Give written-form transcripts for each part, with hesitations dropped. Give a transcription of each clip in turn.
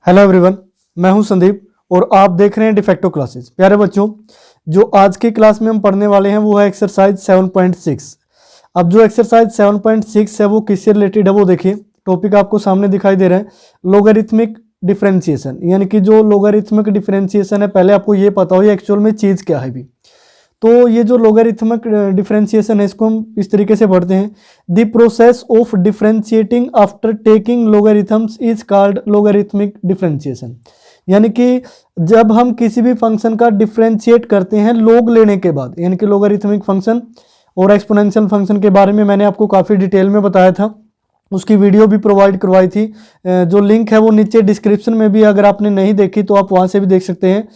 Hello everyone, मैं हूं संदीप और आप देख रहे हैं डिफेक्टो क्लासेस। प्यारे बच्चों, जो आज की क्लास में हम पढ़ने वाले हैं वो है एक्सरसाइज 7.6। अब जो एक्सरसाइज 7.6 है वो किससे रिलेटेड है वो देखिए। टॉपिक आपको सामने दिखाई दे रहा है, लोगरिथमिक डिफरेंशिएशन। यानी कि जो लोगरिथमिक डिफरेंशिएशन है, पहले आपको ये पता हो ये एक्चुअल में चीज़ क्या है भी। तो ये जो लोगरिथमिक डिफरेंशिएशन है इसको हम इस तरीके से पढ़ते हैं, the process of differentiating after taking logarithms is called logarithmic differentiation. यानी कि जब हम किसी भी फंक्शन का डिफरेंशिएट करते हैं लोग लेने के बाद, यानी कि लोगरिथमिक फंक्शन और एक्सपोनेंशियल फंक्शन के बारे में मैंने आपको काफ़ी डिटेल में बताया था, उसकी वीडियो भी प्रोवाइड करवाई थी। जो लिंक है वो नीचे डिस्क्रिप्शन में भी, अगर आपने नहीं देखी तो आप वहाँ से भी देख सकते हैं।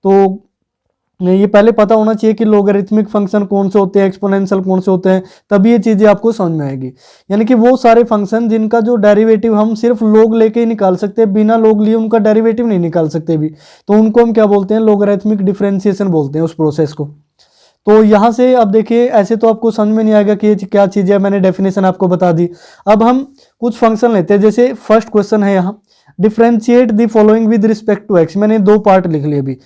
तो ये पहले पता होना चाहिए कि लोगरिथमिक फंक्शन कौन से होते हैं, एक्सपोनेंशियल कौन से होते हैं, तभी ये चीज़ें आपको समझ में आएगी। यानी कि वो सारे फंक्शन जिनका जो डेरिवेटिव हम सिर्फ लोग लेके ही निकाल सकते हैं, बिना लोग लिए उनका डेरिवेटिव नहीं निकाल सकते भी, तो उनको हम क्या बोलते हैं, लोगरिथमिक डिफरेंशिएशन बोलते हैं उस प्रोसेस को। तो यहाँ से अब देखिए, ऐसे तो आपको समझ में नहीं आएगा कि ये क्या चीज़ है, मैंने डेफिनेशन आपको बता दी। अब हम कुछ फंक्शन लेते हैं, जैसे फर्स्ट क्वेश्चन है यहाँ, differentiate the following with respect to x. मैंने दो पार्ट लिख लिए अभी।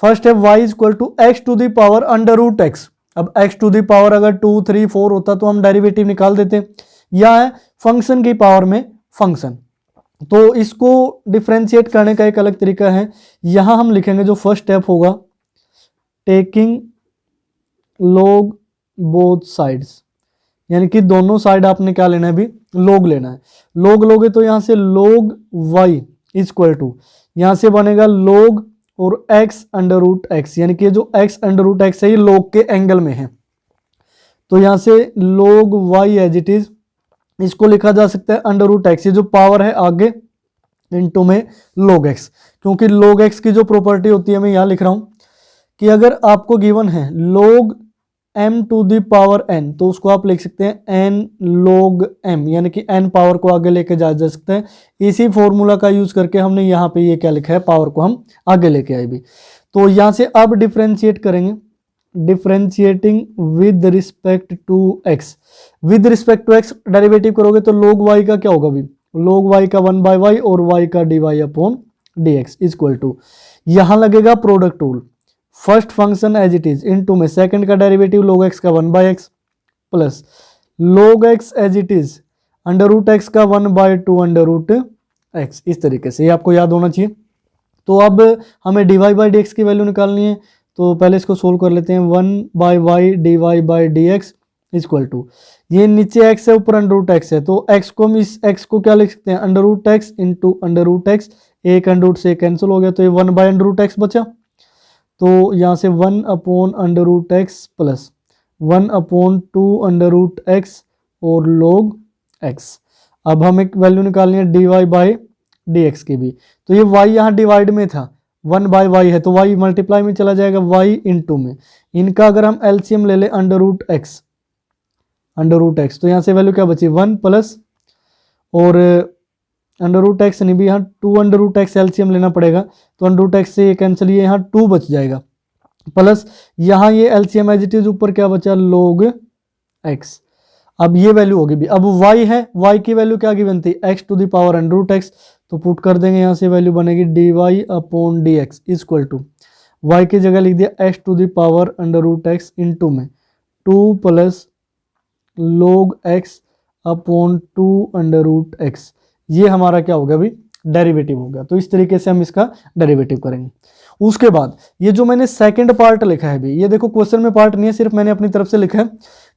फर्स्ट है y equal to x to the power under root x. अब x टू द पावर अगर 2, 3, 4 होता तो हम डेरिवेटिव निकाल देते। या है फंक्शन की पावर में फंक्शन। तो इसको डिफरेंशिएट करने का एक अलग तरीका है। यहां हम लिखेंगे, जो फर्स्ट स्टेप होगा, टेकिंग लॉग बोथ साइड्स। यानी कि दोनों साइड आपने क्या लेना है अभी, लोग लेना है। लोग लोगे तो यहां से लोग y इक्वल टू, यहां से बनेगा लोग और x अंडर रूट एक्स। यानी कि जो x अंडर रूट एक्स है ये लोग के एंगल में है, तो यहां से लोग y एज इट इज, इसको लिखा जा सकता है अंडर रूट एक्स, ये जो पावर है आगे इनटू में लोग x। क्योंकि लोग x की जो प्रॉपर्टी होती है, मैं यहां लिख रहा हूं कि अगर आपको गिवन है लोग m to the power n, तो उसको आप लिख सकते हैं n log m, यानी कि n पावर को आगे लेके जा सकते हैं। इसी फॉर्मूला का यूज करके हमने यहाँ पे ये क्या लिखा है, पावर को हम आगे लेके आए भी। तो यहाँ से अब डिफरेंशिएट करेंगे, differentiating with respect to x। With respect to x derivative करोगे तो log y का क्या होगा भी, log y का 1/y और y का dy upon dx equal to, यहाँ लगेगा product rule, first function as it is into में सेकंड का डेरिवेटिव log x का 1/x plus log x as it is under root x का 1/2 under root x. इस तरीके से ये आपको याद होना चाहिए। तो अब हमें dy/dx की वैल्यू निकालनी है, तो पहले इसको सोल्व कर लेते हैं। 1/y dy/dx इक्वल टू, ये नीचे x है ऊपर अंडर रूट एक्स है, तो x को हम इस x को क्या लिख सकते हैं, under root x into under root x. एक अंडर रूट से कैंसिल हो गया, तो ये 1/अंडर रूट एक्स बचा। तो यहाँ से 1 upon under root x plus 1/2 under root x और log x। अब हम एक वैल्यू निकालनी है dy/dx की भी, तो ये y यहाँ डिवाइड में था, 1/y है तो y मल्टीप्लाई में चला जाएगा, y इंटू में इनका अगर हम एलसीएम ले ले अंडर रूट एक्स, तो यहाँ से वैल्यू क्या बची, 1 प्लस और अंडर रूट एक्स नहीं भी, यहाँ 2 अंडर रूट एक्स एलसीएम लेना पड़ेगा, तो अंडर रूट एक्स से ये कैंसिल, ये यहाँ 2 बच जाएगा प्लस यहाँ ये एलसीएम एज इट इज, ऊपर क्या बचा log x। अब ये वैल्यू होगी भी, अब y है, y की वैल्यू क्या गिवन थी, x to the power under root x, तो पुट कर देंगे, यहाँ से वैल्यू बनेगी dy/dx इक्वल टू, y की जगह लिख दिया x to the power under root x into में 2 plus log x upon 2 under root x. ये हमारा क्या होगा अभी, डेरिवेटिव हो गया। तो इस तरीके से हम इसका डेरिवेटिव करेंगे। उसके बाद ये जो मैंने सेकंड पार्ट लिखा है भी, ये देखो क्वेश्चन में पार्ट नहीं है, सिर्फ मैंने अपनी तरफ से लिखा है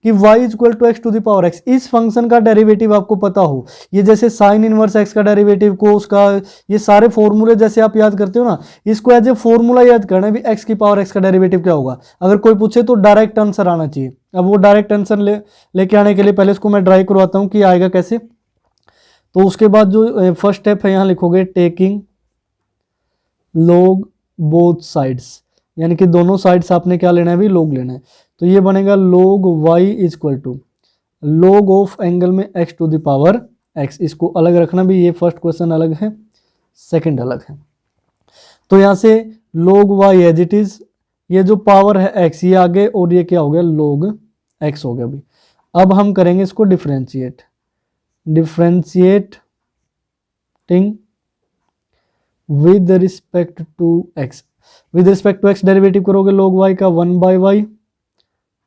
कि y equal to x to the power x. इस फंक्शन का डेरिवेटिव आपको पता हो, ये जैसे साइन इनवर्स एक्स का डेरिवेटिव को उसका, ये सारे फॉर्मूले जैसे आप याद करते हो ना, इसको एज ए फॉर्मूला याद करना भी, एक्स की पावर एक्स का डेरिवेटिव क्या होगा। अगर कोई पूछे तो डायरेक्ट आंसर आना चाहिए। अब वो डायरेक्ट आंसर लेके आने के लिए पहले इसको मैं ड्राई करवाता हूँ कि आएगा कैसे। तो उसके बाद जो फर्स्ट स्टेप है, यहाँ लिखोगे टेकिंग लॉग बोथ साइड्स, यानी कि दोनों साइड्स आपने क्या लेना है भी, लोग लेना है। तो ये बनेगा log y equal to log of angle में x to the power x। इसको अलग रखना भी, ये फर्स्ट क्वेश्चन अलग है, सेकंड अलग है। तो यहाँ से log y as it is, ये जो पावर है x ये आगे, और ये क्या हो गया log x हो गया भी। अब हम करेंगे इसको differentiating with respect to x, with respect to x derivative करोगे log y का 1/y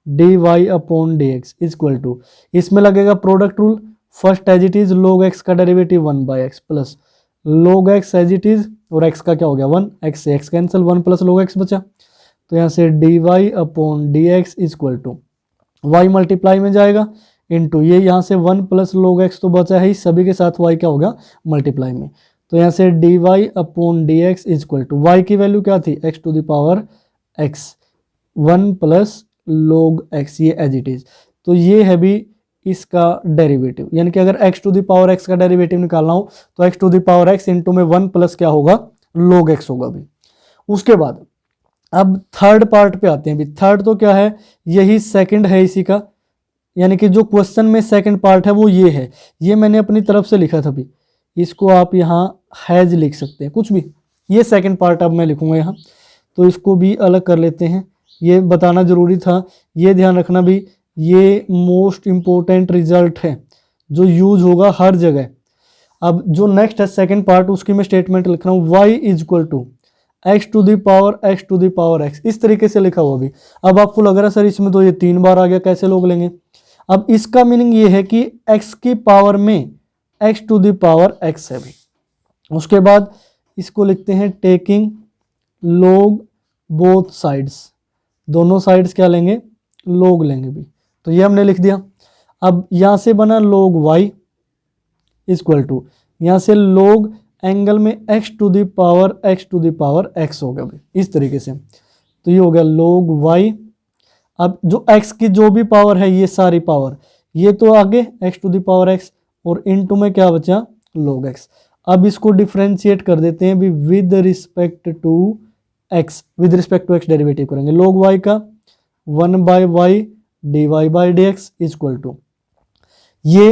dy upon D x equal to, इसमें लगेगा product rule, first as it is log x का derivative 1/x plus log x as it is, और x का क्या हो गया 1, x से x cancel, 1 plus log x बचा, तो यहाँ से dy upon D x equal to y multiply में जाएगा इनटू ये यहाँ से 1 प्लस log x तो बचा है ही, सभी के साथ y क्या होगा मल्टीप्लाई में, तो यहाँ से dy upon D x equal to y की वैल्यू क्या थी x to the power x 1 plus log x, ये एज इट इज, तो ये है भी इसका डेरिवेटिव, यानी कि अगर x to the power x का डेरिवेटिव निकालना हो तो x to the power x into में 1 प्लस क्या होगा log x होगा भी। उसके बाद अब थर्ड पार्ट पे आते हैं भी, थर्ड तो क्या है, यही सेकंड है इसी का, यानी कि जो क्वेश्चन में सेकंड पार्ट है वो ये है, ये मैंने अपनी तरफ से लिखा था भी, इसको आप यहाँ हैज लिख सकते हैं कुछ भी, ये सेकंड पार्ट अब मैं लिखूंगा यहाँ, तो इसको भी अलग कर लेते हैं, ये बताना जरूरी था, ये ध्यान रखना भी, ये मोस्ट इम्पोर्टेंट रिजल्ट है जो यूज होगा हर जगह। अब जो नेक्स्ट है सेकंड पार्ट, उसकी मैं स्टेटमेंट लिख रहा हूँ, y is equal to x to the power x, इस तरीके से लिखा हुआ भी। अब आपको लग रहा है सर इसमें तो ये 3 बार आ गया, कैसे लोग लेंगे, अब इसका मीनिंग ये है कि x की पावर में x to the power x है भी। उसके बाद इसको लिखते हैं टेकिंग log बोथ साइड्स, दोनों साइड्स क्या लेंगे log लेंगे भी, तो ये हमने लिख दिया। अब यहाँ से बना log y इक्वल टू, यहाँ से log एंगल में x to the power x होगा भी, इस तरीके से, तो ये हो गया log y। अब जो x की जो भी पावर है ये सारी पावर, ये तो आगे x to the power x, और इनटू में क्या बचा log x। अब इसको डिफरेंशिएट कर देते हैं भी with respect to x, with respect to x derivative करेंगे, log y का 1/y dy/dx इक्वल टू, ये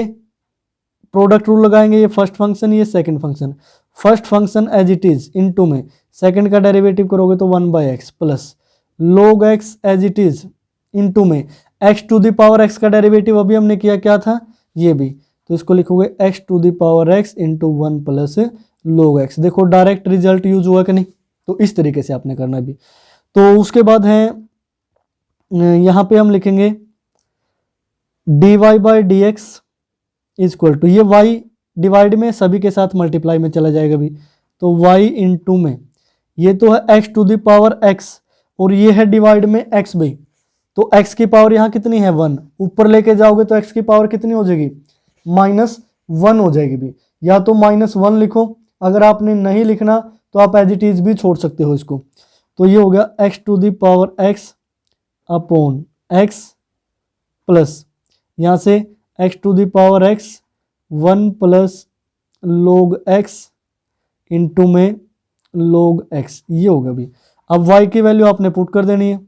प्रोडक्ट रूल लगाएंगे, ये फर्स्ट फंक्शन ये second function, first function as it is into में सेकंड का डेरिवेटिव करोगे तो 1/x plus log x as it is into में x to the power x का डेरिवेटिव अभी हमने किया क्या था ये भी, तो इसको लिखोगे x to the power x into 1 plus log x। देखो डायरेक्ट रिजल्ट यूज हुआ कि नहीं, तो इस तरीके से आपने करना भी। तो उसके बाद है यहाँ पे हम लिखेंगे dy/dx इक्वल टू, ये y डिवाइड में सभी के साथ मल्टीप्लाई में चला जाएगा भी, तो y इंटू में ये तो है x to the power x और ये है डिवाइड में x भी, तो x की पावर यहाँ कितनी है 1, ऊपर लेके जाओगे तो x की पावर कितनी हो जाएगी -1 हो जाएगी भी, या तो -1 लिखो, अगर आपने नहीं लिखना तो आप एज इट इज भी छोड़ सकते हो इसको, तो ये हो गया x to the power x upon x plus यहाँ से x to the power x 1 plus log x into में log x, ये होगा भी। अब y की वैल्यू आपने पुट कर देनी है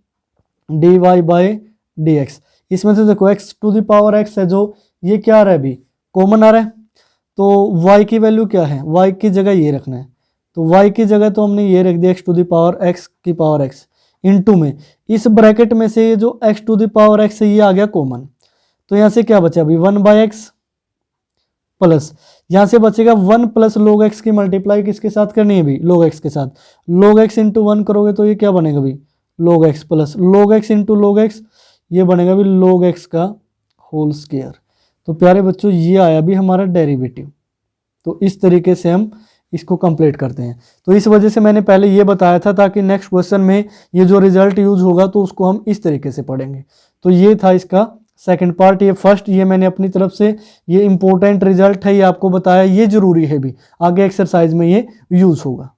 dy/dx, इसमें से देखो x to the power x है जो ये क्या आ रहा है अभी कॉमन आ रहा है, तो y की वैल्यू क्या है, y की जगह ये रखना है, तो y की जगह तो हमने ये रख दिया x to the power x की पावर x इंटू में इस ब्रैकेट में से ये जो x to the power x है ये आ गया कॉमन, तो यहाँ से क्या बचा अभी 1/x प्लस यहाँ से बचेगा 1 प्लस log x की मल्टीप्लाई किसके साथ करनी है भी log x के साथ, log x इंटू 1 करोगे तो ये क्या बनेगा भी log x plus log x into log x, ये बनेगा भी log x का होल स्क्वायर। तो प्यारे बच्चों ये आया भी हमारा डेरिवेटिव, तो इस तरीके से हम इसको कंप्लीट करते हैं। तो इस वजह से मैंने पहले ये बताया था ताकि नेक्स्ट क्वेश्चन में ये जो रिजल्ट यूज होगा तो उसको हम इस तरीके से पढ़ेंगे। तो ये था इसका सेकंड पार्ट, ये फर्स्ट ये मैंने अपनी तरफ से, ये इंपॉर्टेंट रिजल्ट है, ये आपको बताया, ये जरूरी है भी, आगे एक्सरसाइज में ये यूज होगा।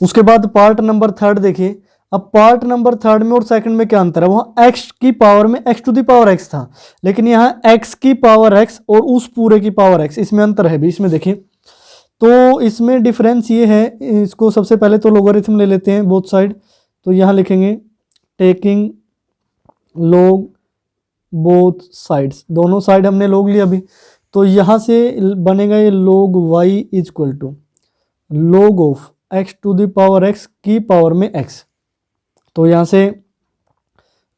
उसके बाद पार्ट नंबर थर्ड देखिए। अब पार्ट नंबर थर्ड में और सेकंड में क्या अंतर है, वहां x की पावर में x to the power x था, लेकिन यहाँ x की पावर x और उस पूरे की पावर x, इसमें अंतर है भी। इसमें देखिए तो इसमें डिफरेंस ये है, इसको सबसे पहले तो लोगरिथम ले लेते हैं बोथ साइड, तो यहाँ लिखेंगे टेकिंग log बोथ साइड्स, दोनों साइड हमने log लिया अभी, तो यहाँ से बनेगा ये log y equal to log of x to the power x की पावर में x, तो यहाँ से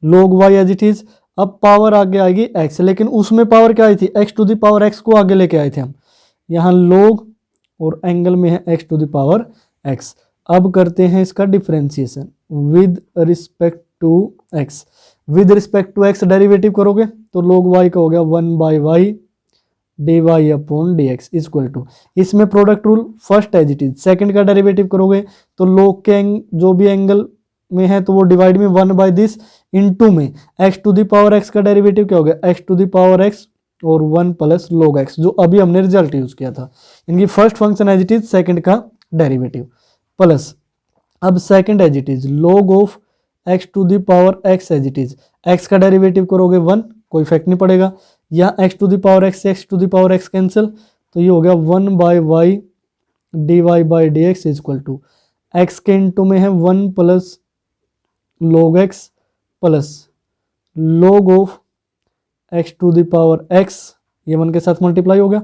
log y as it is. अब पावर आगे आएगी x, लेकिन उसमें पावर क्या आई थी x to the power x को आगे लेके आए थे हम, यहाँ log और एंगल में है x to the power x। अब करते हैं इसका differentiation with respect to x। With respect to x derivative करोगे तो log y का हो गया 1/y dy upon dx equal to, इसमें product rule first as it is, second का डेरिवेटिव करोगे तो log के जो भी एंगल में है तो वो डिवाइड में 1/this इनटू में x to the power x का डेरिवेटिव क्या हो गया x to the power x और 1 प्लस log x, जो अभी हमने रिजल्ट यूज किया था। इनकी first function as it is, second का डेरिवेटिव प्लस, अब second as it is log of x to the power x as it is, x का डेरिवेटिव करोगे 1, कोई इफेक्ट नहीं पड़ेगा, यहाँ x to the power x से x to the power x cancel, तो ये हो गया 1/y dy/dx equal to x के इंटू में है 1 plus log x plus log of x to the power x, ये 1 के साथ मल्टीप्लाई हो गया,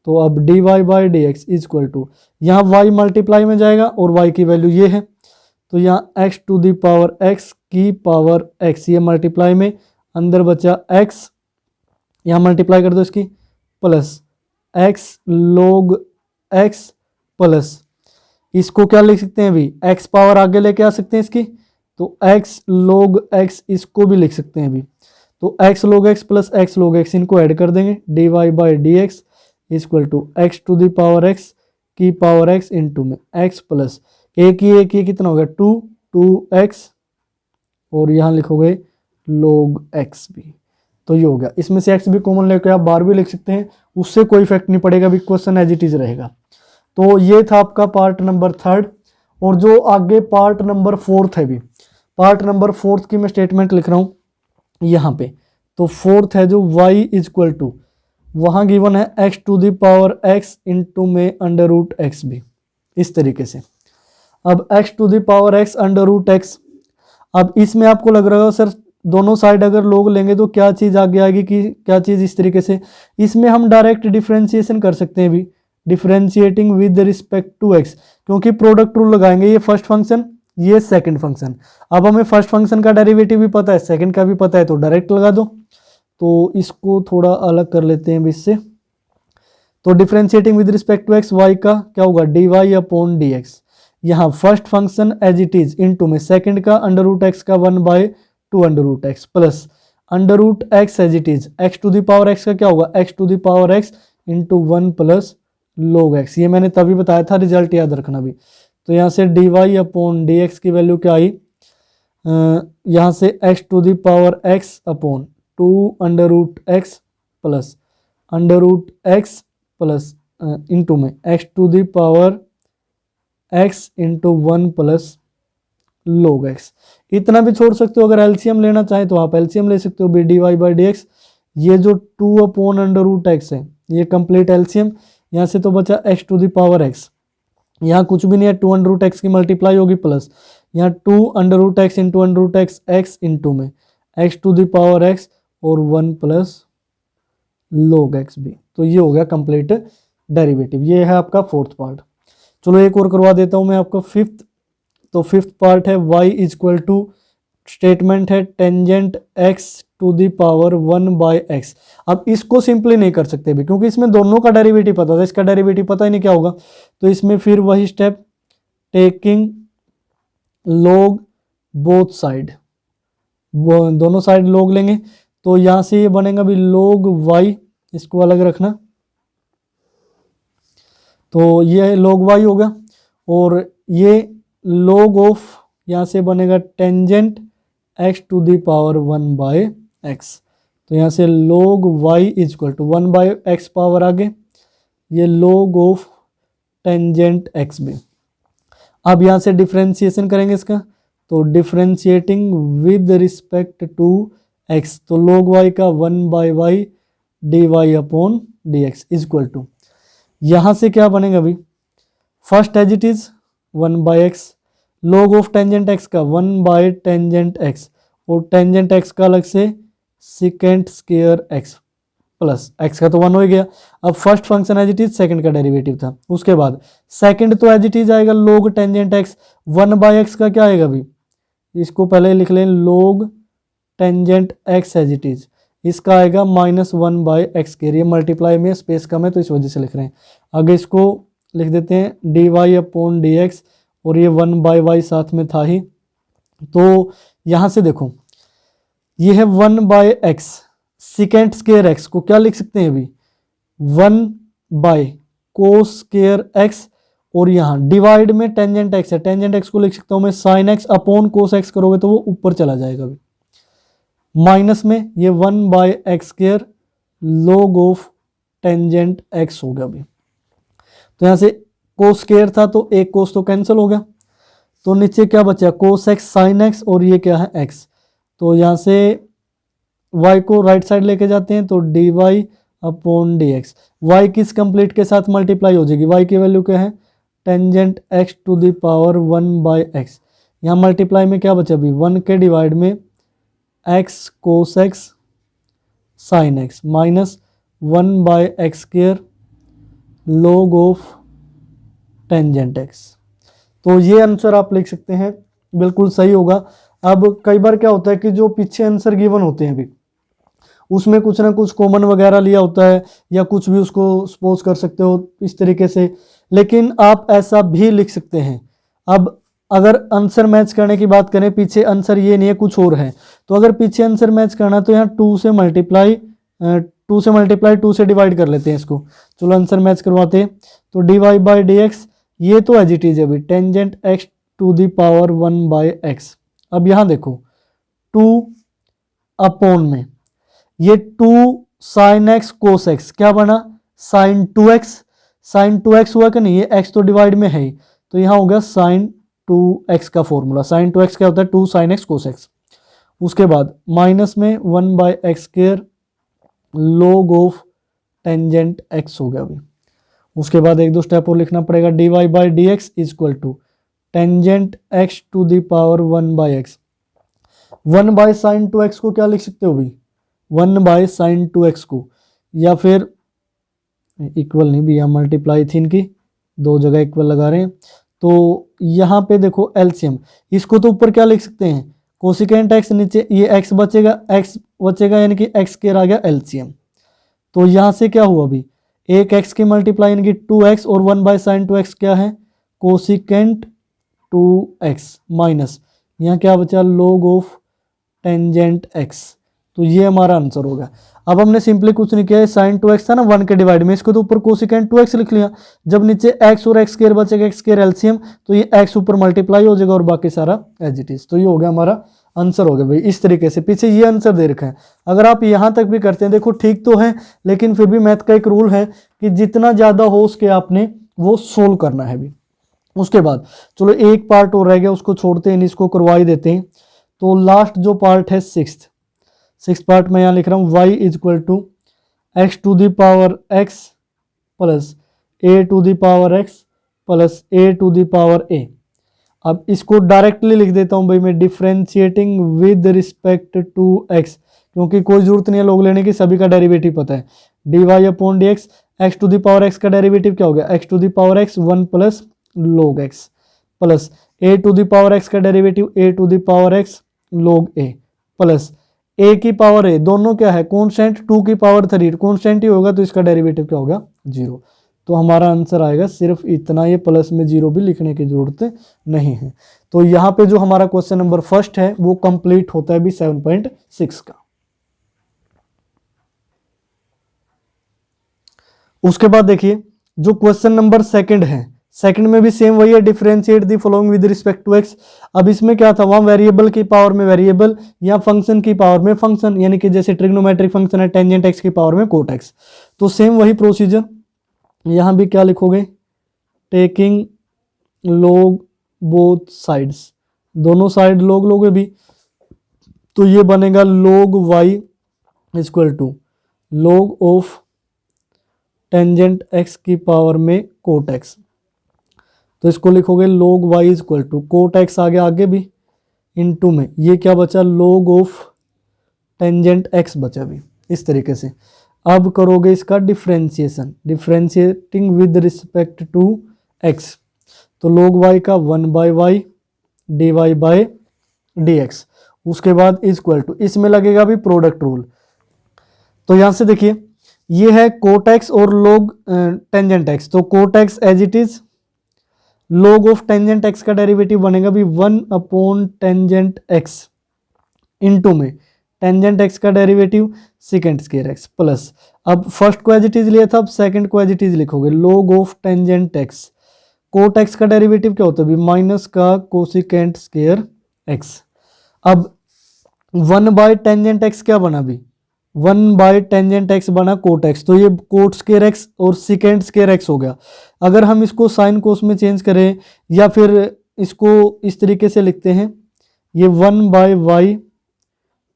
तो अब dy/dx इक्वल टू, यहाँ y मल्टीप्लाई में जाएगा और y की वैल्यू ये है, तो यहाँ x to the power x की पावर x, ये मल्टीप्लाई में, अंदर बचा x, यहाँ मल्टीप्लाई कर दो इसकी, plus x log x plus, इसको क्या लिख सकते हैं अभी, x पावर आगे लेके आ सकते हैं इसकी, तो x log x इसको भी लिख सकते हैं अभी, तो x log x plus x log x इनको ऐड कर देंगे, dy/dx equal to x to the power x की पावर x इंटू में x प्लस एक ही कितना हो गया 2x और यहाँ लिखोगे log x भी, तो ये हो गया। इसमें से x भी कॉमन लेकर आप बार भी लिख सकते हैं, उससे कोई इफेक्ट नहीं पड़ेगा, भी क्वेश्चन एज इट इज रहेगा। तो ये था आपका पार्ट नंबर 3, और जो आगे पार्ट नंबर 4 है, भी पार्ट नंबर 4 की मैं स्टेटमेंट लिख रहा हूँ यहाँ पे, तो 4 है जो y इक्वल टू, वहाँ गिवन है x to the power x into में अंडर रूट एक्स भी, इस तरीके से। अब x to the power x under root x, अब इसमें आपको लग रहा होगा सर दोनों साइड अगर लोग लेंगे तो क्या चीज़ आगे आएगी, कि क्या चीज़ इस तरीके से, इसमें हम डायरेक्ट डिफरेंशिएशन कर सकते हैं भी, differentiating with respect to x, क्योंकि प्रोडक्ट रूल लगाएंगे, ये फर्स्ट फंक्शन ये सेकंड फंक्शन, अब हमें फर्स्ट फंक्शन का डेरिवेटिव भी पता है, सेकंड का भी पता है, तो डायरेक्ट लगा दो। तो इसको थोड़ा अलग कर लेते हैं इससे, तो differentiating with respect to x, y का क्या होगा dy/dx, यहाँ first function as it is into में सेकंड का अंडर रूट एक्स का 1/2 under root x plus under root x as it is, x to the power x का क्या होगा x to the power x into 1 plus log x, ये मैंने तभी बताया था, रिजल्ट याद रखना भी। तो यहाँ से dy/dx की वैल्यू क्या आई, यहाँ से x to the power x upon 2 under root x plus under root x plus into में x to the power x into 1 plus log x, इतना भी छोड़ सकते हो, अगर एलसीएम लेना चाहें तो आप एलसीएम ले सकते हो भी, dy/dx, ये जो 2 अपॉन अंडर रूट एक्स है ये कंप्लीट एलसीएम, यहाँ से तो बचा x to the power x, यहाँ कुछ भी नहीं है, 2 अंडर रूट एक्स की मल्टीप्लाई होगी प्लस यहाँ 2 under root x into under root x x into में x to the power x और 1 प्लस log x भी, तो ये हो गया कंप्लीट डेरिवेटिव। ये है आपका 4th पार्ट। चलो एक और करवा देता हूँ मैं आपको 5th, तो 5th पार्ट है y इक्वल टू, स्टेटमेंट है tangent x to the power 1/x। अब इसको सिंपली नहीं कर सकते भी, क्योंकि इसमें दोनों का डेरिवेटिव पता था, इसका डेरिवेटिव पता ही नहीं क्या होगा, तो इसमें फिर वही step, taking log both side, दोनों साइड log लेंगे, तो यहाँ से ये बनेगा भी log y, इसको अलग रखना, तो ये log y हो गया, और ये log ऑफ यहाँ से बनेगा tangent x to the power 1/x, तो यहाँ से log y equal to 1/x power आगे, ये log ऑफ टेंजेंट x भी। अब यहाँ से डिफरेंशिएशन करेंगे इसका, तो differentiating with respect to x, तो log y का 1/y dy/dx इक्वल टू, यहाँ से क्या बनेगा अभी, first as it is 1/x, log of tangent x का 1/टेंजेंट x, और टेंजेंट x का अलग से second square x plus x का तो 1 हो गया। अब first function as it is, second का डेरिवेटिव था, उसके बाद सेकंड तो एज इट इज आएगा log टेंजेंट x, 1/x का क्या आएगा अभी, इसको पहले लिख लें log tangent x as it is, इसका आएगा -1/x के, ये मल्टीप्लाई में स्पेस कम है तो इस वजह से लिख रहे हैं। आगे इसको लिख देते हैं d y upon D x, और ये 1/y साथ में था ही। तो यहाँ से देखो ये है 1/x, सिकेंड स्केयर x को क्या लिख सकते हैं अभी 1/कोस स्केयर x, और यहाँ डिवाइड में टेंजेंट x है, टेंजेंट x को लिख सकता हूँ मैं sine x upon cos x, करोगे तो वो ऊपर चला जाएगा अभी, माइनस में ये 1/x square log of tangent x हो गया अभी। तो यहाँ से कोस स्केयर था तो एक कोस तो कैंसिल हो गया, तो नीचे क्या बचा कोस x साइन x, और ये क्या है x। तो यहाँ से y को राइट साइड लेके जाते हैं तो d y upon D x, y किस कंप्लीट के साथ मल्टीप्लाई हो जाएगी, y की वैल्यू क्या है tangent x to the power 1/x। यहाँ मल्टीप्लाई में क्या बचा अभी 1 के डिवाइड में x cos x sine x minus 1/x square log of tangent x। तो ये आंसर आप लिख सकते हैं, बिल्कुल सही होगा। अब कई बार क्या होता है कि जो पीछे आंसर गिवन होते हैं अभी उसमें कुछ ना कुछ कॉमन वगैरह लिया होता है, या कुछ भी उसको सपोज कर सकते हो इस तरीके से, लेकिन आप ऐसा भी लिख सकते हैं। अब अगर आंसर मैच करने की बात करें, पीछे आंसर ये नहीं है कुछ और है, तो अगर पीछे आंसर मैच करना तो यहाँ 2 से मल्टीप्लाई 2 से डिवाइड कर लेते हैं इसको। चलो आंसर मैच करवाते हैं, तो d y by d x ये तो एज इट इज है अभी tangent x to the power 1/x। अब यहाँ देखो 2 अपॉन में ये 2 साइन x कोस x क्या बना साइन 2x, साइन 2x हुआ कि नहीं, ये x तो डिवाइड में है ही, तो यहाँ हो गया साइन 2x का फॉर्मूला। साइन 2x क्या होता है 2 साइन x कोस x। उसके बाद माइनस में 1/x square log of tangent x हो गया अभी। उसके बाद एक दो स्टेप और लिखना पड़ेगा, d y by d x is equal to tangent x to the power 1/x। 1/sin 2x को क्या लिख सकते हो भाई 1/sin 2x को, या फिर इक्वल नहीं भी, यहाँ मल्टीप्लाई थी इनकी, दो जगह इक्वल लगा रहे हैं। तो यहाँ पे देखो एलसीएम, इसको तो ऊपर क्या लिख सकते हैं कोसिकेंट x, नीचे ये x बचेगा यानी कि x स्क्वायर आ गया एलसीएम। तो यहाँ से क्या हुआ अभी एक x की मल्टीप्लाई यानी कि 2x, और 1/sin 2x क्या है कोसिकेंट 2x माइनस यहाँ क्या बचा log ऑफ टेंजेंट x। तो ये हमारा आंसर होगा। अब हमने सिंपली कुछ नहीं किया, साइन 2x था ना 1 के डिवाइड में, इसको तो ऊपर कोसिकेंट 2x लिख लिया। जब नीचे x और x स्क्वायर बचेगा x स्क्वायर एलसीएम, तो ये x ऊपर मल्टीप्लाई हो जाएगा और बाकी सारा एज इट इज। तो ये हो गया हमारा आंसर हो गया भाई। इस तरीके से पीछे ये आंसर दे रखा है, अगर आप यहाँ तक भी करते हैं देखो ठीक तो है, लेकिन फिर भी मैथ का एक रूल है कि जितना ज़्यादा हो उसके आपने वो सोल्व करना है भी। उसके बाद चलो एक पार्ट और रह गया, उसको छोड़ते हैं, इसको करवा ही देते हैं। तो लास्ट जो पार्ट है सिक्स्थ पार्ट में यहाँ लिख रहा हूँ y is equal to x to the power x plus a to the power x plus a to the power a। अब इसको डायरेक्टली लिख देता हूँ भाई मैं, differentiating with respect to x, क्योंकि कोई जरूरत नहीं है लोग लेने की, सभी का डेरिवेटिव पता है। D y upon D x, x to the power x का डेरिवेटिव क्या हो गया x to the power x 1 plus log x, plus a to the power x का derivative a to the power x log a, plus a की power a, दोनों क्या है constant, 2 की पावर 3 कॉन्स्टेंट ही होगा, तो इसका डेरिवेटिव क्या होगा 0। तो हमारा आंसर आएगा सिर्फ इतना, ये प्लस में 0 भी लिखने की जरूरत नहीं है। तो यहाँ पे जो हमारा क्वेश्चन नंबर फर्स्ट है वो कंप्लीट होता है भी 7.6 का। उसके बाद देखिए जो क्वेश्चन नंबर सेकंड है, सेकंड में भी सेम वही है, differentiate the following with respect to x. अब इसमें क्या था, वहां वेरिएबल की पावर में वेरिएबल या फंक्शन की पावर में फंक्शन, यानी कि जैसे ट्रिग्नोमेट्रिक फंक्शन है टेंजेंट एक्स की पावर में कोट एक्स। तो सेम वही प्रोसीजर यहाँ भी क्या लिखोगे, टेकिंग log बोथ साइड्स, दोनों साइड log लोगे भी, तो ये बनेगा log y is equal to log of tangent x की पावर में कोट x। तो इसको लिखोगे log y is equal to cot x आ गया आगे भी, इनटू में ये क्या बचा log ऑफ टेंजेंट x बचा भी। इस तरीके से अब करोगे इसका differentiation, differentiating with respect to x, तो log y का 1/y dy बाय dx। उसके बाद इज इक्वल टू, इसमें लगेगा भी प्रोडक्ट रूल। तो यहाँ से देखिए ये है कोट एक्स और लोग टेंजेंट एक्स। तो cot x as it is, log of tangent x का डेरिवेटिव बनेगा भी 1 टेंजेंट एक्स इनटू में टेंजेंट एक्स का derivative second square x plus, अब फर्स्ट को एज इट इज लिया था, अब सेकंड को एज इट इज लिखोगे log of tangent x. Cot x का डेरिवेटिव क्या होता है, माइनस का कोसिकेंट स्क्वायर एक्स। अब 1/टेंजेंट एक्स क्या बना भी, 1/टेंजेंट एक्स बना कोट एक्स, तो ये कोट स्क्वायर एक्स और सिकेंड स्क्वायर एक्स हो गया। अगर हम इसको साइन कोस में चेंज करें या फिर इसको इस तरीके से लिखते हैं, ये 1/y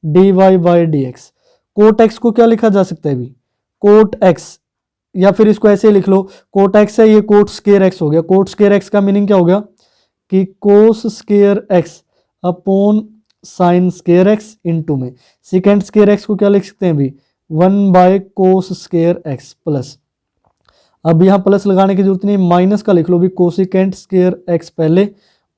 dy/dx। कोट एक्स को क्या लिखा जा सकता है भी, कोट एक्स, या फिर इसको ऐसे लिख लो, कोट एक्स है ये कोट स्क्वायर एक्स हो गया। कोट स्क्वायर एक्स का मीनिंग क्या हो गया कि कोस square x upon sine square x into में सेकेंड स्क्वायर एक्स को क्या लिख सकते हैं भी 1/कोस स्क्वायर एक्स प्लस, अब यहाँ प्लस लगाने की जरूरत नहीं, माइनस का लिख लो भी कोसिकेंट स्क्वायर एक्स पहले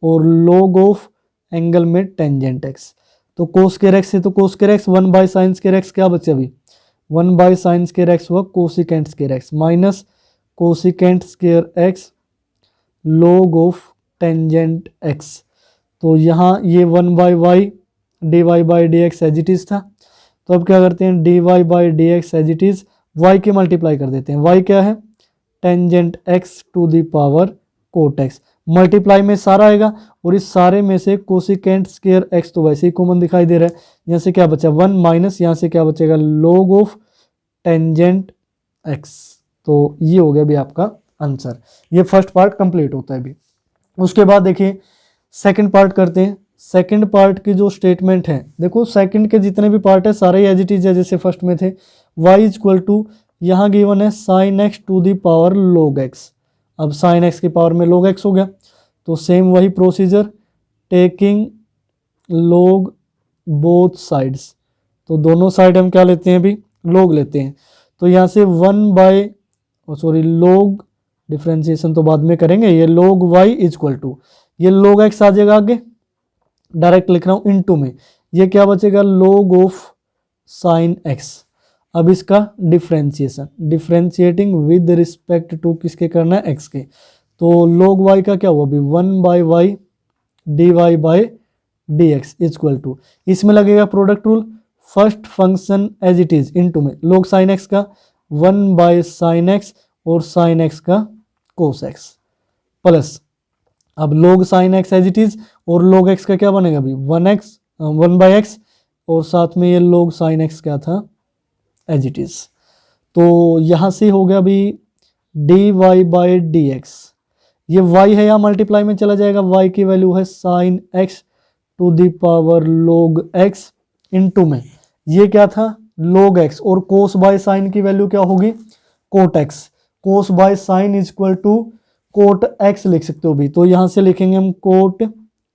और लोग ऑफ एंगल में टेंजेंट एक्स। तो कोस स्क्वायर एक्स है तो कोस स्क्वायर एक्स, 1/साइन स्क्वायर एक्स क्या बचा अभी 1/साइन स्क्वायर एक्स हुआ cosecant square X minus cosecant square X log of tangent x. तो यहाँ ये 1/y dy/dx as it is था, तो अब क्या करते हैं dy/dx as it is y के मल्टीप्लाई कर देते हैं। y क्या है tangent x to the power cot x, multiply में सारा आएगा और इस सारे में से कोसिकेंट स्क्वायर x तो वैसे ही कॉमन दिखाई दे रहा है, यहाँ से क्या बचा 1 माइनस यहाँ से क्या बचेगा log ऑफ टेंजेंट x। तो ये हो गया भी आपका आंसर। ये फर्स्ट पार्ट कंप्लीट होता है भी। उसके बाद देखिए सेकंड पार्ट करते हैं। सेकंड पार्ट की जो स्टेटमेंट है, देखो सेकंड के जितने भी पार्ट है सारे एज इट इज है जैसे फर्स्ट में थे। y इक्वल टू यहाँ गिवन है sine x to the power log x, अब साइन एक्स की पावर में log x हो गया, तो सेम वही procedure taking log both sides, तो दोनों साइड हम क्या लेते हैं भी log लेते हैं। तो यहाँ से 1/log डिफ्रेंशिएशन तो बाद में करेंगे, ये log y इक्वल टू ये log x आ जाएगा आगे, डायरेक्ट लिख रहा हूँ इनटू में ये क्या बचेगा log ऑफ साइन x। अब इसका differentiation, differentiating with respect to किसके करना है x के, तो log y का क्या हुआ अभी 1/y dy/dx इक्वल टू, इसमें लगेगा product rule, first function as it is into में log साइन x का 1/sin x और साइन x का cos x प्लस, अब log sine x as it is और log x का क्या बनेगा अभी 1/x और साथ में ये log साइन x क्या था एज इट इज। तो यहाँ से हो गया अभी dy/dx, ये y है यहाँ मल्टीप्लाई में चला जाएगा, y की वैल्यू है sine x to the power log x into में ये क्या था log x और cos बाय साइन की वैल्यू क्या होगी cot x, cos by sine is equal to cot x लिख सकते हो भी, तो यहाँ से लिखेंगे हम कोट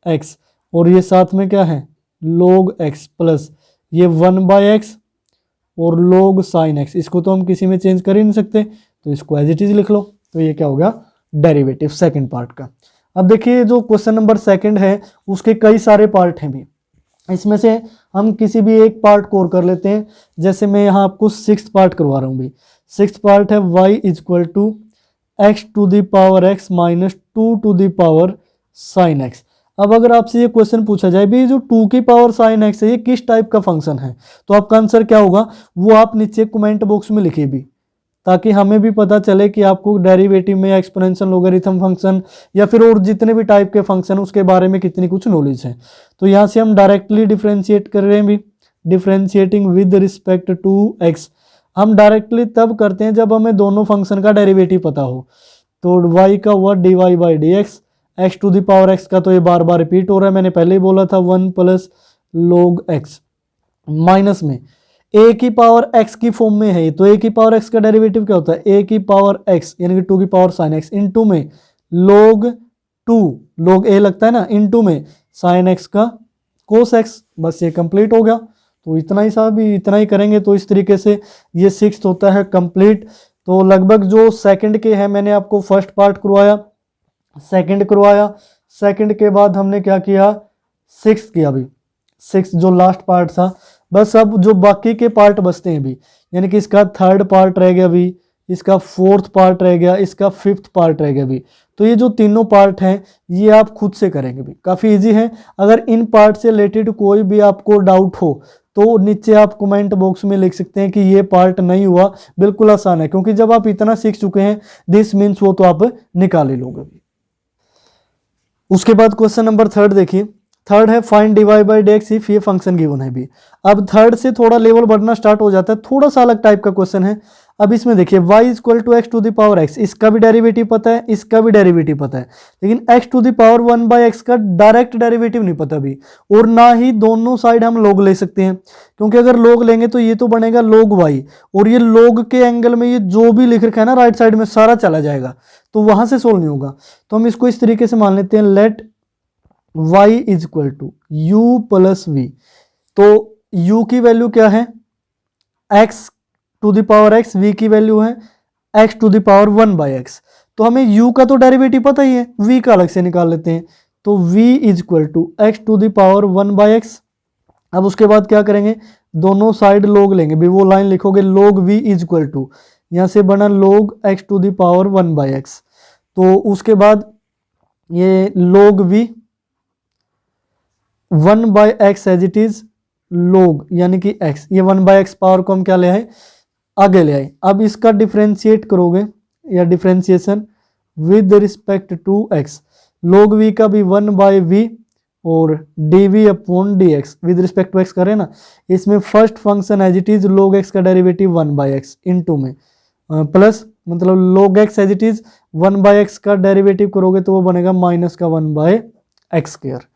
x और ये साथ में क्या है log x प्लस ये 1/x और log साइन x, इसको तो हम किसी में चेंज कर ही नहीं सकते तो इसको एज इट इज लिख लो। तो ये क्या हो गया डेरिवेटिव सेकंड पार्ट का। अब देखिए जो क्वेश्चन नंबर सेकंड है उसके कई सारे पार्ट हैं भी, इसमें से हम किसी भी एक पार्ट को और कर लेते हैं। जैसे मैं यहाँ आपको सिक्स्थ पार्ट करवा रहा हूँ भी, सिक्स्थ पार्ट है y equal to x to the power x minus 2 to the power sine x। अब अगर आपसे ये क्वेश्चन पूछा जाए भी जो 2 की पावर साइन x है ये किस टाइप का फंक्शन है, तो आपका आंसर क्या होगा वो आप नीचे कमेंट बॉक्स में लिखिए भी, ताकि हमें भी पता चले कि आपको डेरिवेटिव में एक्सपोनेंशियल लोगरिथम फंक्शन या फिर और जितने भी टाइप के फंक्शन उसके बारे में कितनी कुछ नॉलेज है। तो यहाँ से हम डायरेक्टली डिफ्रेंशिएट कर रहे हैं भी, differentiating with respect to x। हम डायरेक्टली तब करते हैं जब हमें दोनों फंक्शन का डेरिवेटिव पता हो। तो y का हुआ dy/dx, x to the power x का तो ये बार बार रिपीट हो रहा है, मैंने पहले ही बोला था 1 प्लस log x माइनस में a की पावर x की फॉर्म में है, तो a की पावर x का डेरिवेटिव क्या होता है a की पावर x यानी कि 2 की पावर साइन x इनटू में log 2 log a लगता है ना इनटू में साइन x का cos x, बस ये कंप्लीट हो गया। तो इतना ही साहब इतना ही करेंगे, तो इस तरीके से ये सिक्स्थ होता है कंप्लीट। तो लगभग जो सेकंड के हैं मैंने आपको फर्स्ट पार्ट करवाया, सेकंड करवाया, सेकंड के बाद हमने क्या किया सिक्स्थ किया। अभी सिक्स्थ जो लास्ट पार्ट था बस अब जो बाकी के पार्ट बचते हैं अभी, यानी कि इसका थर्ड पार्ट रह गया अभी, इसका फोर्थ पार्ट रह गया, इसका फिफ्थ पार्ट रह गया अभी। तो ये जो तीनों पार्ट हैं ये आप खुद से करेंगे भी, काफ़ी इजी है। अगर इन पार्ट से रिलेटेड कोई भी आपको डाउट हो तो नीचे आप कमेंट बॉक्स में लिख सकते हैं कि ये पार्ट नहीं हुआ। बिल्कुल आसान है, क्योंकि जब आप इतना सीख चुके हैं दिस मीन्स वो तो आप निकाल ही लोगे। उसके बाद क्वेश्चन नंबर थर्ड देखिए, थर्ड है find dy by dx if ये फंक्शन गिवन है भी। अब थर्ड से थोड़ा लेवल बढ़ना स्टार्ट हो जाता है, थोड़ा सा अलग टाइप का क्वेश्चन है। अब इसमें देखिए y equal to x to the power x, इसका भी डेरिवेटिव पता है, इसका भी डेरिवेटिव पता है, लेकिन x to the power 1 by x का डायरेक्ट डेरिवेटिव नहीं पता अभी, और ना ही दोनों साइड हम log ले सकते हैं, क्योंकि अगर log लेंगे तो ये तो बनेगा log y, और ये log के एंगल में ये जो भी लिख रखा है ना राइट साइड में सारा चला जाएगा, तो वहां से सोल्व नहीं होगा। तो हम इसको इस तरीके से मान लेते हैं, let y is equal to u plus v. तो u की वैल्यू क्या है, x to the power x, v की वैल्यू है x to the power 1 by x. तो हमें u का तो डेरिवेटिव पता ही है, v का अलग से निकाल लेते हैं। तो v is equal to x to the power 1 by x. अब उसके बाद क्या करेंगे, दोनों साइड log लेंगे भी, वो लाइन लिखोगे log v is equal to, यहां से बना log x to the power 1 by x. तो उसके बाद ये log v 1 by x as it is log, यानी कि x, ये 1 बाई एक्स पावर को हम क्या ले आए, आगे ले आए। अब इसका डिफरेंशिएट करोगे या differentiation with respect to x, log v का भी 1 बाई v और dv upon dx with respect to x करें ना, इसमें first function as it is log x का डेरिवेटिव 1 बाई एक्स इनटू में प्लस, मतलब log x as it is 1 by x का डेरिवेटिव करोगे तो वो बनेगा माइनस का 1 बाई एक्स स्क्वायर।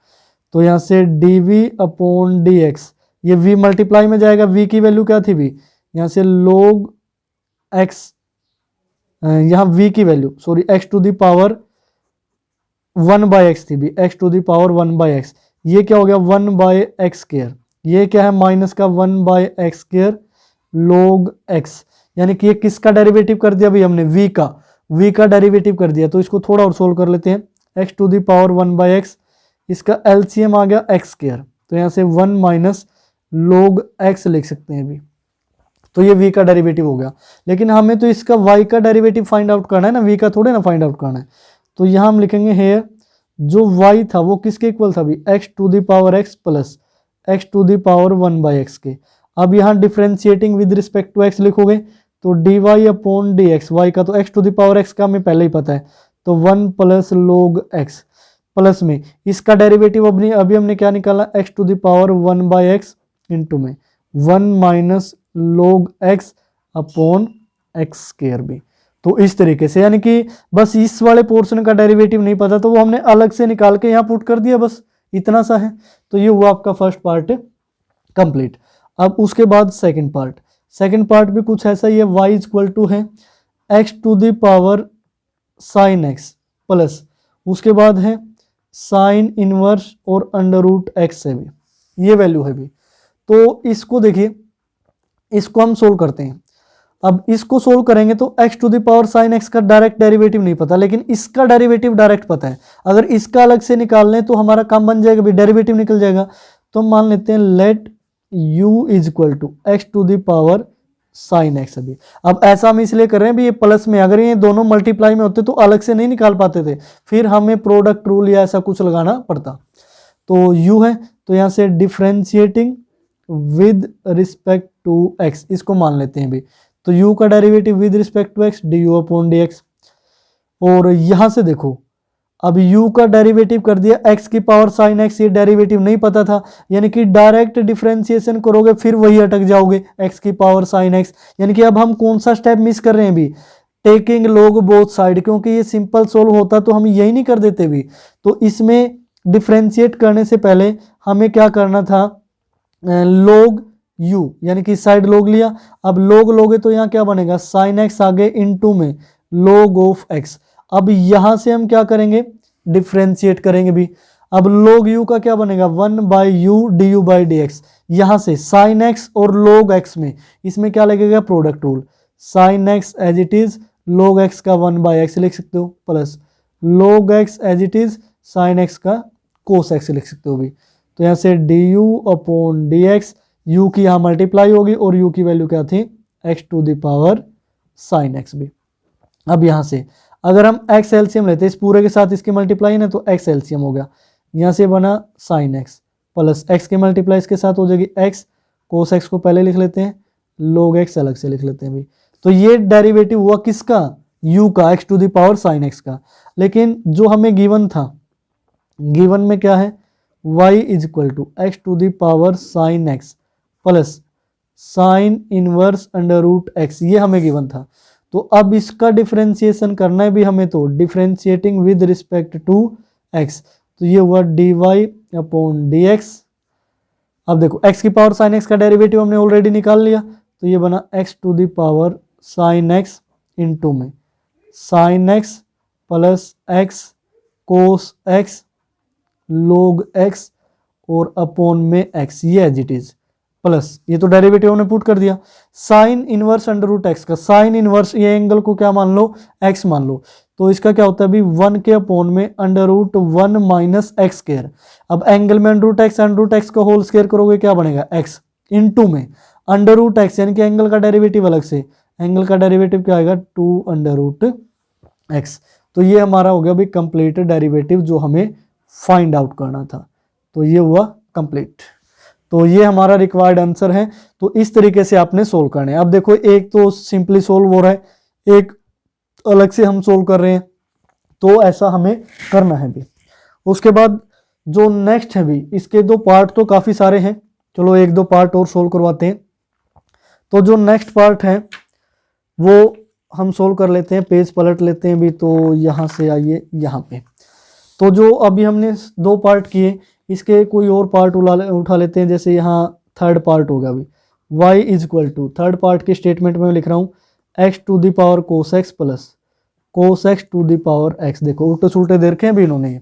तो यहाँ से dv अपॉन dx, ये v मल्टीप्लाई में जाएगा, v की वैल्यू क्या थी v, यहाँ से log x, यहाँ v की value sorry x to the power 1 by x थी भी, x to the power 1 by x, ये क्या हो गया 1 बाई एक्स स्क्वायर, ये क्या है माइनस का 1 by x square log x, यानी कि ये किसका डेरिवेटिव कर दिया भाई हमने, v का डेरिवेटिव कर दिया। तो इसको थोड़ा और सोल्व कर लेते हैं, x to the power 1 by x, इसका एलसीएम आ गया एक्स स्क्वायर, तो यहाँ से 1 माइनस log x लिख सकते हैं अभी। तो ये v का डेरिवेटिव हो गया, लेकिन हमें तो इसका y का डेरिवेटिव फाइंड आउट करना है ना, v का थोड़े ना फाइंड आउट करना है। तो यहाँ हम लिखेंगे हेयर जो y था वो किसके इक्वल था अभी, x to the power x plus x to the power 1 by x के। अब यहाँ differentiating with respect to x लिखोगे तो dy अपॉन dx, y का तो x to the power x का हमें पहले ही पता है, तो 1 प्लस log x प्लस में इसका डेरिवेटिव अभी हमने क्या निकाला, x to the power 1 by x into में 1 minus log x upon x square भी। तो इस तरीके से, यानी कि बस इस वाले पोर्शन का डेरिवेटिव नहीं पता तो वो हमने अलग से निकाल के यहाँ पुट कर दिया, बस इतना सा है। तो ये हुआ आपका फर्स्ट पार्ट कंप्लीट। अब उसके बाद सेकंड पार्ट भी कुछ ऐसा ही है, y इक्वल टू है x to the power sine x plus उसके बाद है साइन इनवर्स और अंडर रूट एक्स है भी, ये वैल्यू है भी। तो इसको देखिए, इसको हम सोल्व करते हैं। अब इसको सोल्व करेंगे तो x to the power sine x का डायरेक्ट डेरिवेटिव नहीं पता, लेकिन इसका डेरिवेटिव डायरेक्ट पता है। अगर इसका अलग से निकाल लें तो हमारा काम बन जाएगा भी, डेरिवेटिव निकल जाएगा। तो मान लेते हैं let u is equal to x to the power sine x अभी। अब ऐसा हम इसलिए कर रहे हैं भी, ये प्लस में अगर ये दोनों मल्टीप्लाई में होते तो अलग से नहीं निकाल पाते थे, फिर हमें प्रोडक्ट रूल या ऐसा कुछ लगाना पड़ता। तो u है, तो यहाँ से differentiating with respect to x, इसको मान लेते हैं भी। तो u का derivative with respect to x du upon dx। और यहाँ से देखो, अब u का डेरिवेटिव कर दिया x की पावर साइन x, ये डेरिवेटिव नहीं पता था, यानी कि डायरेक्ट डिफरेंशिएशन करोगे फिर वही अटक जाओगे x की पावर साइन x। यानी कि अब हम कौन सा स्टेप मिस कर रहे हैं भी, टेकिंग log बोथ साइड, क्योंकि ये सिंपल सोल्व होता तो हम यही नहीं कर देते भी। तो इसमें डिफरेंशिएट करने से पहले हमें क्या करना था, log u, यानी कि साइड log लिया। अब log लोगे तो यहाँ क्या बनेगा, साइन x आगे इनटू में log ऑफ x। अब यहां से हम क्या करेंगे, डिफरेंशिएट करेंगे भी। अब log u का क्या बनेगा, 1 by U D u by d x. यहां से साइन x और log x में, इसमें क्या लगेगा, product rule, sine x as it is log x का 1 बाई एक्स लिख सकते हो, plus log x as it is sine x का कोस x लिख सकते हो भी। तो यहाँ से du अपॉन dx, u की यहाँ मल्टीप्लाई होगी और u की वैल्यू क्या थी, x to the power sine x भी। अब यहाँ से अगर हम x एलसीएम लेते हैं, इस पूरे के साथ इसकी मल्टीप्लाई है तो x एलसीएम हो गया, यहाँ से बना साइन एक्स प्लस x के मल्टीप्लाई इसके साथ हो जाएगी x, कोस x को पहले लिख लेते हैं, log x अलग से लिख लेते हैं भाई। तो ये डेरिवेटिव हुआ किसका, u का, x to the power sine x का। लेकिन जो हमें गिवन था, गिवन में क्या है, y is equal to x to the power sine x plus sine inverse under root x, ये हमें गिवन था। तो अब इसका डिफरेंशिएशन करना है भी हमें, तो differentiating with respect to x, तो ये हुआ dy अपॉन dx। अब देखो x की पावर साइन x का डेरिवेटिव हमने ऑलरेडी निकाल लिया, तो ये बना x to the power sine x into में sine x plus x cos x log x और अपॉन में x, ये एज इट इज, प्लस ये तो डेरिवेटिव हमने पुट कर दिया, sine inverse under root x का, साइन इनवर्स ये एंगल को क्या मान लो, x मान लो, तो इसका क्या होता है अभी 1 के अपॉन में under root 1 minus x square. अब एंगल में अंडर रूट एक्स का होल स्क्वायर करोगे क्या बनेगा, x इंटू में अंडर रूट एक्स, यानी कि एंगल का डेरिवेटिव अलग से, एंगल का डेरिवेटिव क्या आएगा 2 अंडर रूट एक्स। तो ये हमारा हो गया अभी कंप्लीट डेरिवेटिव जो हमें फाइंड आउट करना था, तो ये हुआ कंप्लीट। तो ये हमारा रिक्वायर्ड आंसर है। तो इस तरीके से आपने सोल्व करने हैं। अब देखो एक तो सिंपली सोल्व हो रहा है, एक अलग से हम सोल्व कर रहे हैं, तो ऐसा हमें करना है भी। उसके बाद जो नेक्स्ट है भी, इसके दो पार्ट तो काफ़ी सारे हैं, चलो एक दो पार्ट और सोल्व करवाते हैं। तो जो नेक्स्ट पार्ट है वो हम सोल्व कर लेते हैं, पेज पलट लेते हैं भी। तो यहाँ से आइए यहाँ पे, तो जो अभी हमने दो पार्ट किए, इसके कोई और पार्ट उठा लेते हैं। जैसे यहाँ थर्ड पार्ट होगा अभी, y is equal to, third part के स्टेटमेंट में लिख रहा हूँ x to the power cos x plus cos x to the power x। देखो उल्टे सुल्टे दे रखे हैं भी इन्होंने।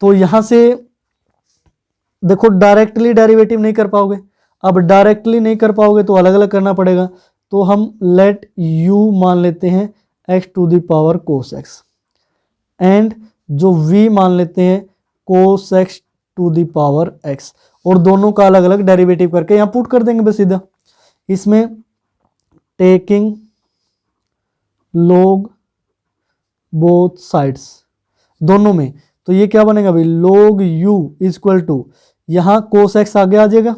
तो यहाँ से देखो डायरेक्टली डेरिवेटिव नहीं कर पाओगे, अब डायरेक्टली नहीं कर पाओगे तो अलग अलग करना पड़ेगा। तो हम लेट u मान लेते हैं x to the power cos x, and जो v मान लेते हैं cos x to the power x, और दोनों का अलग अलग डेरिवेटिव करके यहाँ पुट कर देंगे बस सीधा। इसमें टेकिंग log बोथ साइड्स, दोनों में, तो ये क्या बनेगा भाई, log u is equal to, यहाँ कोस x आगे आ जाएगा,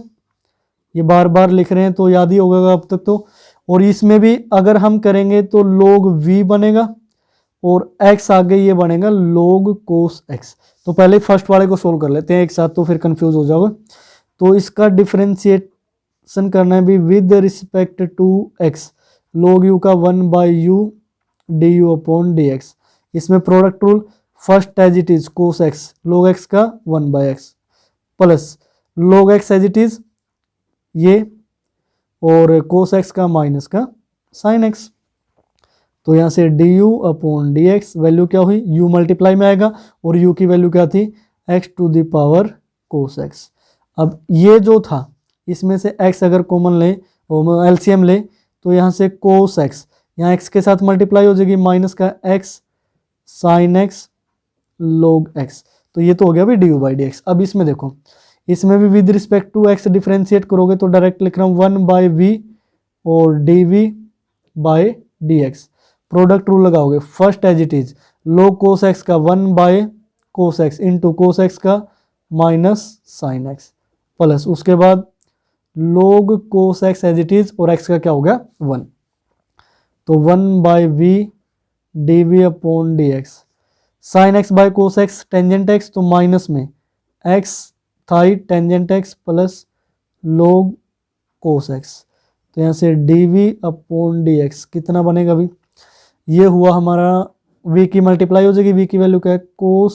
ये बार बार लिख रहे हैं तो याद ही होगा अब तक तो। और इसमें भी अगर हम करेंगे तो log v बनेगा, और x आगे ये बनेगा log cos x। तो पहले फर्स्ट वाले को सोल्व कर लेते हैं एक साथ, तो फिर कंफ्यूज हो जाओगे। तो इसका डिफरेंशिएशन करना है भी with respect to x, log u का 1 by U D U upon D X. इसमें product rule, first as it is cos x, log x का 1 by X plus log x as it is ये, और cos x का minus का sin x। तो यहाँ से D U upon D X, value क्या हुई, u मल्टीप्लाई में आएगा, और u की वैल्यू क्या थी, x to the power cos x। अब ये जो था इसमें से x अगर कॉमन ले, एलसीएम ले, तो यहाँ से कोस x, यहाँ x के साथ मल्टीप्लाई हो जाएगी, माइनस का x sine x log x। तो ये तो हो गया भी d u by d x. अब इसमें देखो, इसमें भी with respect to x differentiate करोगे तो डायरेक्ट लिख रहा हूँ 1 बाई वी और d v by d x. Product rule लगाओगे, first as it is log cos x का 1 by cos x into cos x का माइनस साइन x, प्लस उसके बाद log cos x as it is, और x का क्या हो गया 1। तो 1 by v d v upon D x, sine x by cos x tangent x, तो माइनस में x थाई tangent x plus log cos x। तो यहाँ से d v upon D x कितना बनेगा अभी, ये हुआ हमारा, v की मल्टीप्लाई हो जाएगी, v की वैल्यू क्या है cos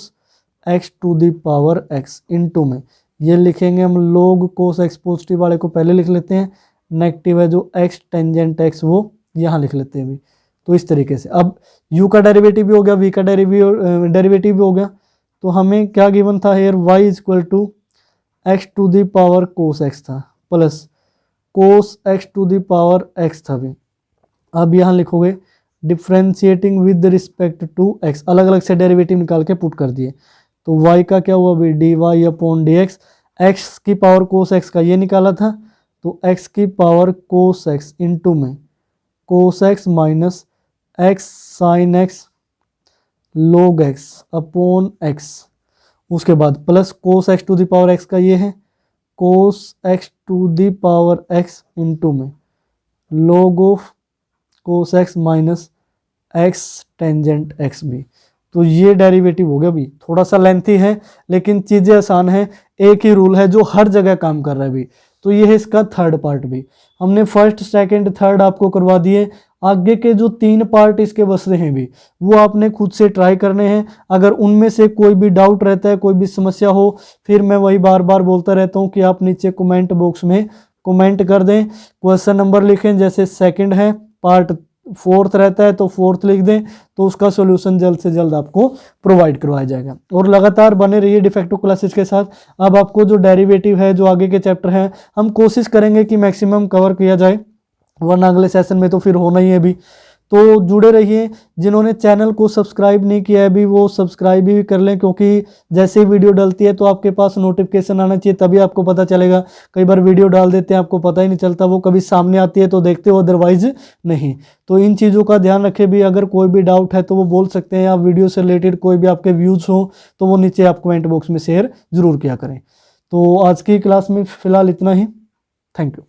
x to the power x into में ये लिखेंगे हम log cos x, पॉजिटिव वाले को पहले लिख लेते हैं, नेगेटिव है जो x टेंजेंट x वो यहाँ लिख लेते हैं भी। तो इस तरीके से अब u का डेरिवेटिव भी हो गया, v का डेरिवेटिव भी हो गया। तो हमें क्या गिवन था here, y is equal to x to the power cos x था, plus cos x to the power x था भी। अब यहाँ लिखोगे differentiating with respect to x, अलग अलग से डेरिवेटिव निकाल के पुट कर दिए। तो y का क्या हुआ अभी, d y upon D x, x की पावर कोस x का ये निकाला था, तो x की पावर कोस x इंटू में cos x minus x sine x log x upon x, उसके बाद plus cos x to the power x का ये है cos x to the power x into में log of cos x minus x tangent x भी। तो ये derivative हो गया। भी थोड़ा सा लेंथी है लेकिन चीज़ें आसान है, एक ही रूल है जो हर जगह काम कर रहा है भी। तो ये है इसका थर्ड पार्ट भी। हमने फर्स्ट सेकंड थर्ड आपको करवा दिए। आगे के जो 3 पार्ट इसके बच रहे हैं भी वो आपने खुद से ट्राई करने हैं। अगर उनमें से कोई भी डाउट रहता है, कोई भी समस्या हो, फिर मैं वही बार बार बोलता रहता हूँ कि आप नीचे कमेंट बॉक्स में कमेंट कर दें, क्वेश्चन नंबर लिखें। जैसे सेकंड है, पार्ट 4th रहता है तो 4th लिख दें, तो उसका सॉल्यूशन जल्द से जल्द आपको प्रोवाइड करवाया जाएगा। और लगातार बने रहिए डिफेक्टिव क्लासेस के साथ। अब आपको जो डेरिवेटिव है, जो आगे के चैप्टर हैं, हम कोशिश करेंगे कि मैक्सिमम कवर किया जाए, वरना अगले सेशन में तो फिर होना ही है भी। तो जुड़े रहिए। जिन्होंने चैनल को सब्सक्राइब नहीं किया है अभी वो सब्सक्राइब भी कर लें, क्योंकि जैसे ही वीडियो डलती है तो आपके पास नोटिफिकेशन आना चाहिए, तभी आपको पता चलेगा। कई बार वीडियो डाल देते हैं आपको पता ही नहीं चलता, वो कभी सामने आती है तो देखते हो, अदरवाइज नहीं। तो इन चीज़ों का ध्यान रखें भी। अगर कोई भी डाउट है तो वो बोल सकते हैं, या वीडियो से रिलेटेड कोई भी आपके व्यूज़ हो तो वो नीचे आप कमेंट बॉक्स में शेयर जरूर किया करें। तो आज की क्लास में फ़िलहाल इतना ही। Thank you.